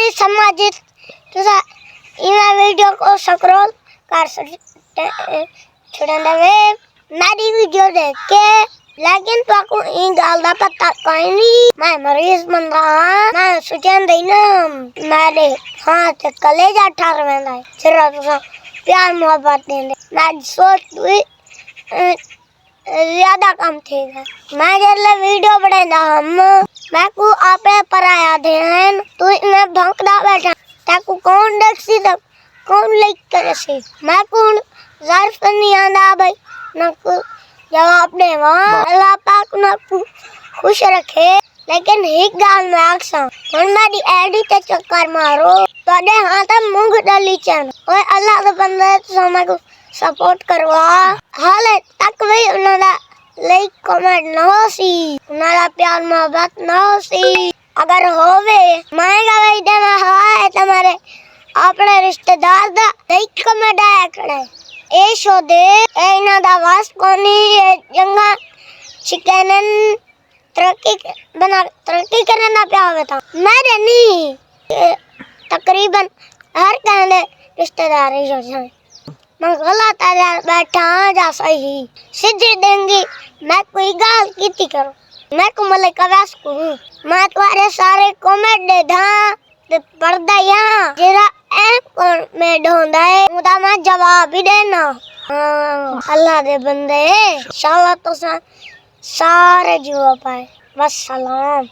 भी समाजित तुसा इना वीडियो को स्क्रॉल कर छोड़न दे मेरी वीडियो देख के। लेकिन तुमको इन गाल दा पता कोई नहीं। मैं मरीज बन रहा मैं सुचन देना मेरे हाथ कलेजा ठार वेंदा है जरा तुसा प्यार मोहब्बत दे मैं सोच ज्यादा कम थेगा। मैं जल्ले वीडियो बनांदा हम मैं को आपे पराया देन तू इने भौंकदा बैठा ताकू कौन देखसी तक कौन लाइक करे से मैं कौन ज़ारफ नहीं आंदा भाई ना को जवाब दे वहां अल्लाह पाक ना खुश रखे। लेकिन एक गाल में आखसा हुन मेरी एडी ते चक्कर मारो तोडे हाथ मूंग डाली चन ओए अल्लाह दे बंदे समय को सपोर्ट करवा हाले तक भी उन्होंने लाइक कमेंट ना होसी उन्होंने प्यार मोहब्बत ना होसी। अगर होवे मांगा भाई देना है तुम्हारे अपने रिश्तेदार दा लाइक कमेंट आया करे ए शो दे ए इना दा वास कोनी ए जंगा चिकनन तरक्की करना पे आवे था मेरे नहीं तकरीबन हर कहने रिश्तेदार ही जो जाए मैं गलत आ बैठा जा सही सीधे देंगी मैं कोई गाल की करूं मैं को मले कवास को मैं तुम्हारे सारे कमेंट दे धा ते पर्दा यहां जरा ऐप में ढूंढा है मुदा मैं जवाब ही देना। अल्लाह दे बंदे इंशाल्लाह तो सारे जवाब पाए। वस्सलाम।